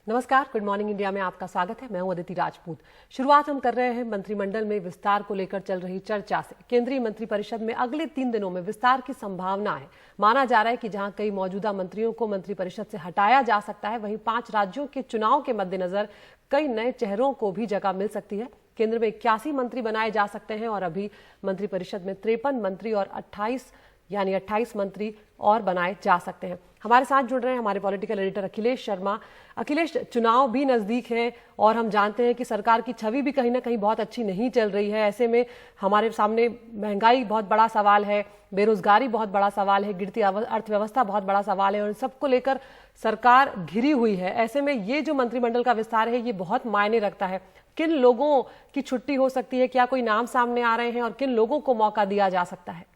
नमस्कार, good morning India में आपका स्वागत है। मैं हूं अदिति राजपूत। शुरुआत हम कर रहे हैं मंत्रिमंडल में विस्तार को लेकर चल रही चर्चा से। केंद्रीय मंत्रिपरिषद में अगले 3 दिनों में विस्तार की संभावना है। माना जा रहा है कि जहां कई मौजूदा मंत्रियों को मंत्रिपरिषद से हटाया जा सकता है, वहीं 5 राज्यों के चुनाव के मद्देनजर कई नए चेहरों को भी जगह मिल सकती है। केंद्र में 81 मंत्री बनाए जा सकते हैं और अभी मंत्रिपरिषद में 53 मंत्री और 28 मंत्री और बनाए जा सकते हैं। हमारे साथ जुड़ रहे हैं हमारे पॉलिटिकल एडिटर अखिलेश शर्मा। अखिलेश, चुनाव भी नजदीक है और हम जानते हैं कि सरकार की छवि भी कहीं ना कहीं बहुत अच्छी नहीं चल रही है। ऐसे में हमारे सामने महंगाई बहुत बड़ा सवाल है, बेरोजगारी बहुत बड़ा सवाल है, गिरती अर्थव्यवस्था बहुत बड़ा सवाल है और इन सबको लेकर सरकार घिरी हुई है। ऐसे में ये जो मंत्रिमंडल का विस्तार है, ये बहुत मायने रखता है। किन लोगों की छुट्टी हो सकती है, क्या कोई नाम सामने आ रहे हैं और किन लोगों को मौका दिया जा सकता है?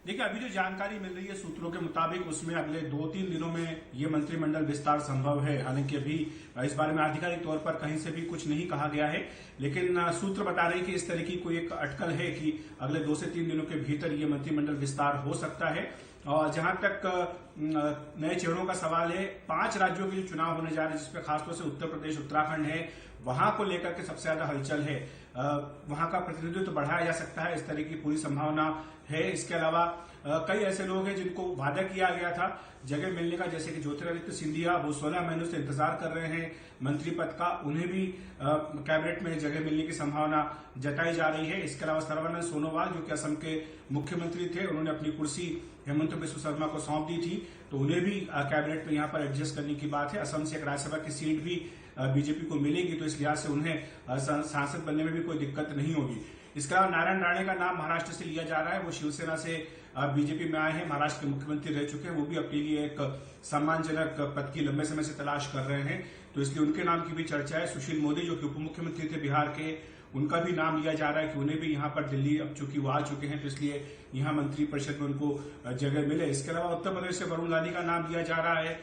देखिए, अभी जो जानकारी मिल रही है सूत्रों के मुताबिक, उसमें अगले 2-3 दिनों में ये मंत्रिमंडल विस्तार संभव है। हालांकि अभी इस बारे में आधिकारिक तौर पर कहीं से भी कुछ नहीं कहा गया है, लेकिन सूत्र बता रहे हैं कि इस तरह की कोई एक अटकल है कि अगले 2 से 3 दिनों के भीतर ये मंत्रिमंडल विस्तार हो सकता है। और जहां तक नए चेहरों का सवाल है, 5 राज्यों के जो चुनाव होने जा रहे हैं, जिसमें खासतौर से उत्तर प्रदेश, उत्तराखंड है, वहां को लेकर के सबसे ज्यादा हलचल है। वहां का प्रतिनिधित्व तो बढ़ाया जा सकता है, इस तरह की पूरी संभावना है। इसके अलावा कई ऐसे लोग हैं जिनको वादा किया गया था जगह मिलने का, जैसे कि ज्योतिरादित्य सिंधिया, वो 16 महीनों से इंतजार कर रहे हैं मंत्री पद का, उन्हें भी कैबिनेट में जगह मिलने की संभावना जताई जा रही है। इसके अलावा सर्बानंद सोनोवाल, जो कि असम के मुख्यमंत्री थे, उन्होंने अपनी कुर्सी हेमंत बिस्व शर्मा को सौंप दी थी, तो उन्हें भी कैबिनेट में यहां पर एडजस्ट करने की बात है। असम से एक राज्यसभा की सीट भी बीजेपी को मिलेगी, तो इस लिहाज से उन्हें सांसद बनने में भी कोई दिक्कत नहीं होगी। इसके अलावा नारायण राणे का नाम महाराष्ट्र से लिया जा रहा है। वो शिवसेना से बीजेपी में आए हैं, महाराष्ट्र के मुख्यमंत्री रह चुके हैं, वो भी अपने लिए एक सम्मानजनक पद की लंबे समय से तलाश कर रहे हैं, तो इसलिए उनके नाम की भी चर्चा है। सुशील मोदी, जो कि उप मुख्यमंत्री थे बिहार के, उनका भी नाम लिया जा रहा है कि उन्हें भी यहाँ पर दिल्ली, अब चूंकि वो आ चुके हैं तो इसलिए यहाँ मंत्रिपरिषद में उनको जगह मिले। इसके अलावा उत्तर प्रदेश से वरुण लाली का नाम लिया जा रहा है,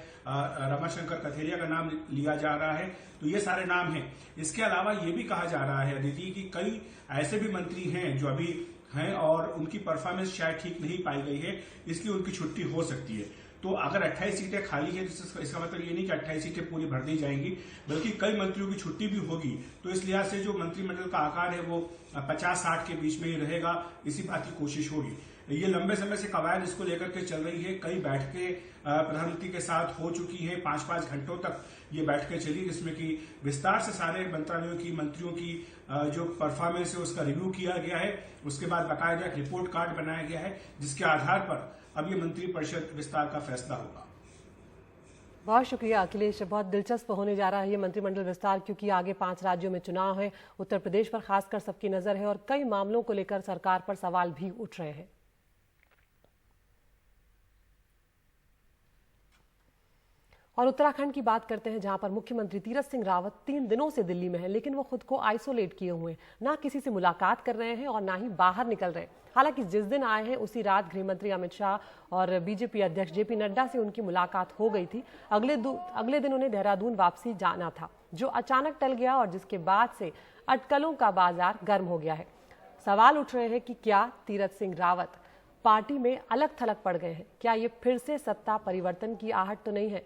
रमाशंकर कथेरिया का नाम लिया जा रहा है, तो ये सारे नाम हैं। इसके अलावा ये भी कहा जा रहा है अदिति कि कई ऐसे भी मंत्री हैं जो अभी हैं और उनकी परफॉर्मेंस शायद ठीक नहीं पाई गई है, इसलिए उनकी छुट्टी हो सकती है। तो अगर 28 सीटें खाली है तो इसका मतलब ये नहीं कि 28 सीटें पूरी भर दी जाएंगी, बल्कि कई मंत्रियों की छुट्टी भी होगी। तो इस लिहाज से जो मंत्रिमंडल का आकार है वो 50-60 के बीच में ही रहेगा, इसी बात की कोशिश होगी। ये लंबे समय से कवायद इसको लेकर के चल रही है। कई बैठकें प्रधानमंत्री के साथ हो चुकी है, 5-5 घंटों तक ये बैठकें चली, जिसमें कि विस्तार से सारे मंत्रालयों की, मंत्रियों की जो परफॉर्मेंस है उसका रिव्यू किया गया है। उसके बाद बाकायदा एक रिपोर्ट कार्ड बनाया गया है, जिसके आधार पर अब ये मंत्रिपरिषद विस्तार का फैसला होगा। बहुत शुक्रिया अखिलेश। बहुत दिलचस्प होने जा रहा है ये मंत्रिमंडल विस्तार, क्योंकि आगे 5 राज्यों में चुनाव है। उत्तर प्रदेश पर खासकर सबकी नजर है और कई मामलों को लेकर सरकार पर सवाल भी उठ रहे हैं। और उत्तराखंड की बात करते हैं, जहां पर मुख्यमंत्री तीरथ सिंह रावत 3 दिनों से दिल्ली में हैं, लेकिन वो खुद को आइसोलेट किए हुए हैं, ना किसी से मुलाकात कर रहे हैं और ना ही बाहर निकल रहे हैं। हालांकि जिस दिन आए हैं उसी रात गृहमंत्री अमित शाह और बीजेपी अध्यक्ष जेपी नड्डा से उनकी मुलाकात हो गई थी। अगले दिन उन्हें देहरादून वापसी जाना था, जो अचानक टल गया और जिसके बाद से अटकलों का बाजार गर्म हो गया है। सवाल उठ रहे हैं कि क्या तीरथ सिंह रावत पार्टी में अलग थलग पड़ गए हैं? क्या ये फिर से सत्ता परिवर्तन की आहट तो नहीं है?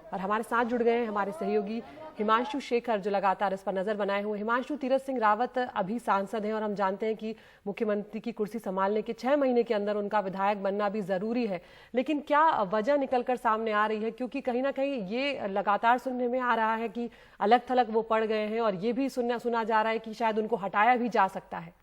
और हमारे साथ जुड़ गए हैं हमारे सहयोगी हिमांशु शेखर, जो लगातार इस पर नजर बनाए हुए। हिमांशु, तीरथ सिंह रावत अभी सांसद हैं और हम जानते हैं कि मुख्यमंत्री की कुर्सी संभालने के 6 महीने के अंदर उनका विधायक बनना भी जरूरी है, लेकिन क्या वजह निकलकर सामने आ रही है? क्योंकि कहीं ना कहीं ये लगातार सुनने में आ रहा है कि अलग थलग वो पड़ गए हैं और ये भी सुना जा रहा है कि शायद उनको हटाया भी जा सकता है।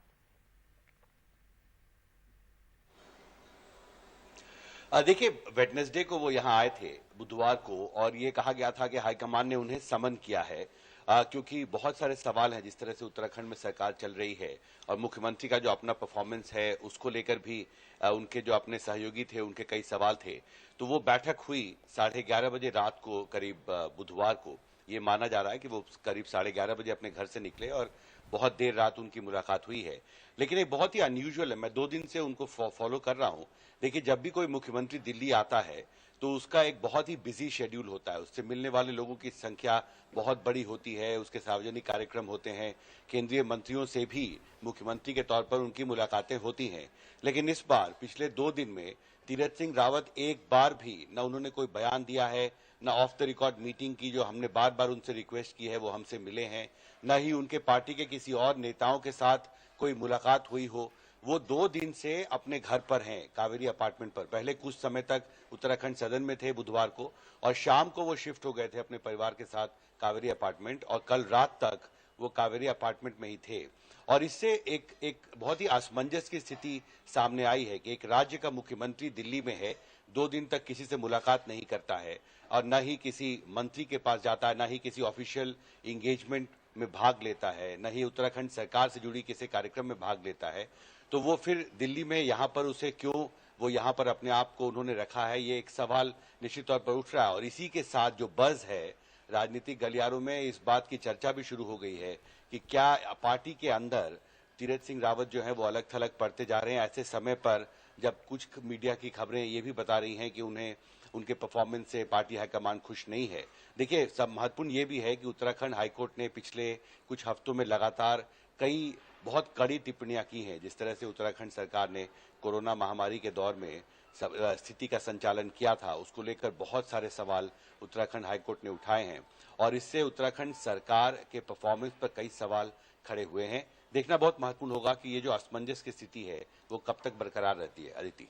देखिए, वेडनेसडे को वो यहाँ आए थे, बुधवार को, और ये कहा गया था कि हाईकमान ने उन्हें समन किया है, क्योंकि बहुत सारे सवाल हैं जिस तरह से उत्तराखंड में सरकार चल रही है और मुख्यमंत्री का जो अपना परफॉर्मेंस है उसको लेकर भी उनके जो अपने सहयोगी थे उनके कई सवाल थे। तो वो बैठक हुई 11:30 बजे रात को, करीब बुधवार को, ये माना जा रहा है कि वो करीब 11:30 बजे अपने घर से निकले और बहुत देर रात उनकी मुलाकात हुई है। लेकिन एक बहुत ही अनयूजुअल है, मैं 2 दिन से उनको फॉलो कर रहा हूँ। देखिए, जब भी कोई मुख्यमंत्री दिल्ली आता है तो उसका एक बहुत ही बिजी शेड्यूल होता है, उससे मिलने वाले लोगों की संख्या बहुत बड़ी होती है, उसके सार्वजनिक कार्यक्रम होते हैं, केंद्रीय मंत्रियों से भी मुख्यमंत्री के तौर पर उनकी मुलाकातें होती हैं। लेकिन इस बार पिछले 2 दिन में तीरथ सिंह रावत एक बार भी न उन्होंने कोई बयान दिया है, न ऑफ द रिकॉर्ड मीटिंग की, जो हमने बार बार उनसे रिक्वेस्ट की है वो हमसे मिले हैं, न ही उनके पार्टी के किसी और नेताओं के साथ कोई मुलाकात हुई हो। वो 2 दिन से अपने घर पर हैं, कावेरी अपार्टमेंट पर। पहले कुछ समय तक उत्तराखंड सदन में थे बुधवार को, और शाम को वो शिफ्ट हो गए थे अपने परिवार के साथ कावेरी अपार्टमेंट, और कल रात तक वो कावेरी अपार्टमेंट में ही थे। और इससे एक बहुत ही असमंजस की स्थिति सामने आई है कि एक राज्य का मुख्यमंत्री दिल्ली में है, 2 दिन तक किसी से मुलाकात नहीं करता है, और न ही किसी मंत्री के पास जाता है, न ही किसी ऑफिशियल इंगेजमेंट में भाग लेता है, न ही उत्तराखंड सरकार से जुड़ी किसी कार्यक्रम में भाग लेता है। तो वो फिर दिल्ली में यहाँ पर उसे क्यों वो यहाँ पर अपने आप को उन्होंने रखा है, ये एक सवाल निश्चित तौर पर उठ रहा है। और इसी के साथ जो बज़ है राजनीतिक गलियारों में, इस बात की चर्चा भी शुरू हो गई है कि क्या पार्टी के अंदर तीरथ सिंह रावत जो है वो अलग थलग पड़ते जा रहे हैं, ऐसे समय पर जब कुछ मीडिया की खबरें ये भी बता रही हैं कि उन्हें उनके परफॉर्मेंस से पार्टी हाईकमान खुश नहीं है। देखिए, सब महत्वपूर्ण ये भी है कि उत्तराखंड हाईकोर्ट ने पिछले कुछ हफ्तों में लगातार कई बहुत कड़ी टिप्पणियां की हैं। जिस तरह से उत्तराखंड सरकार ने कोरोना महामारी के दौर में स्थिति का संचालन किया था, उसको लेकर बहुत सारे सवाल उत्तराखंड हाईकोर्ट ने उठाए हैं, और इससे उत्तराखंड सरकार के परफॉर्मेंस पर कई सवाल खड़े हुए हैं। देखना बहुत महत्वपूर्ण होगा कि ये जो असमंजस की स्थिति है वो कब तक बरकरार रहती है। अदिति,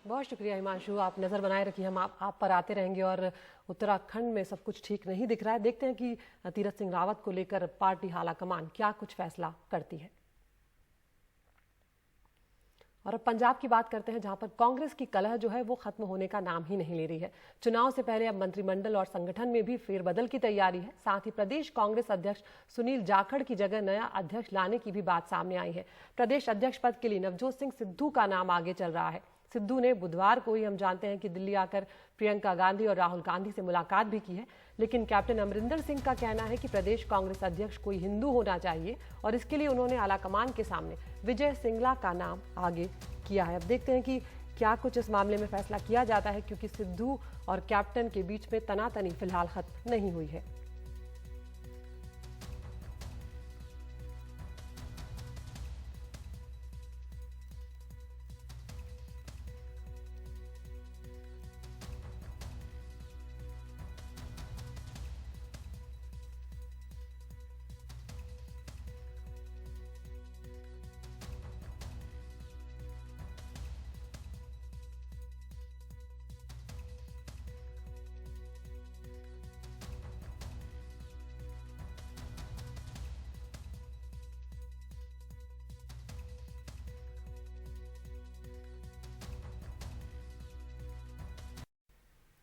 बहुत शुक्रिया हिमांशु, आप नजर बनाए रखिए, हम आप पर आते रहेंगे। और उत्तराखंड में सब कुछ ठीक नहीं दिख रहा है, देखते हैं कि तीरथ सिंह रावत को लेकर पार्टी हालाकमान क्या कुछ फैसला करती है। और अब पंजाब की बात करते हैं, जहां पर कांग्रेस की कलह जो है वो खत्म होने का नाम ही नहीं ले रही है। चुनाव से पहले अब मंत्रिमंडल और संगठन में भी फेरबदल की तैयारी है। साथ ही प्रदेश कांग्रेस अध्यक्ष सुनील जाखड़ की जगह नया अध्यक्ष लाने की भी बात सामने आई है। प्रदेश अध्यक्ष पद के लिए नवजोत सिंह सिद्धू का नाम आगे चल रहा है। सिद्धू ने बुधवार को ही, हम जानते हैं कि दिल्ली आकर प्रियंका गांधी और राहुल गांधी से मुलाकात भी की है, लेकिन कैप्टन अमरिंदर सिंह का कहना है कि प्रदेश कांग्रेस अध्यक्ष कोई हिंदू होना चाहिए, और इसके लिए उन्होंने आलाकमान के सामने विजय सिंगला का नाम आगे किया है। अब देखते हैं कि क्या कुछ इस मामले में फैसला किया जाता है, क्योंकि सिद्धू और कैप्टन के बीच में तनातनी फिलहाल खत्म नहीं हुई है।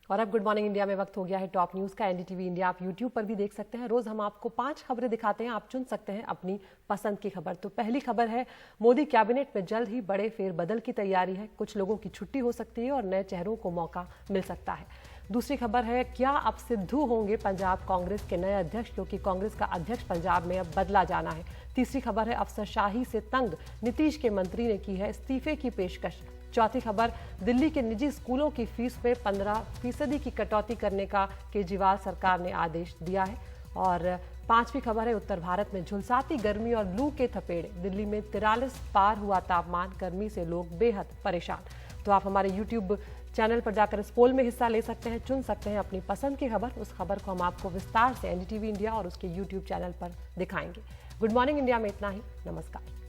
और अब गुड मॉर्निंग इंडिया में वक्त हो गया है टॉप न्यूज का। एनडीटीवी इंडिया आप यूट्यूब पर भी देख सकते हैं। रोज हम आपको 5 खबरें दिखाते हैं, आप चुन सकते हैं अपनी पसंद की खबर। तो पहली खबर है, मोदी कैबिनेट में जल्द ही बड़े फेरबदल की तैयारी है, कुछ लोगों की छुट्टी हो सकती है और नए चेहरों को मौका मिल सकता है। दूसरी खबर है, क्या अब सिद्धू होंगे पंजाब कांग्रेस के नए अध्यक्ष, क्योंकि कांग्रेस का अध्यक्ष पंजाब में अब बदला जाना है। तीसरी खबर है, अफसरशाही से तंग नीतीश के मंत्री ने की है इस्तीफे की पेशकश। चौथी खबर, दिल्ली के निजी स्कूलों की फीस में 15% की कटौती करने का केजरीवाल सरकार ने आदेश दिया है। और पांचवी खबर है, उत्तर भारत में झुलसाती गर्मी और लू के थपेड़े, दिल्ली में 43 पार हुआ तापमान, गर्मी से लोग बेहद परेशान। तो आप हमारे YouTube चैनल पर जाकर इस पोल में हिस्सा ले सकते हैं, चुन सकते हैं अपनी पसंद की खबर। उस खबर को हम आपको विस्तार से एनडीटीवी इंडिया और उसके YouTube चैनल पर दिखाएंगे। गुड मॉर्निंग इंडिया में इतना ही, नमस्कार।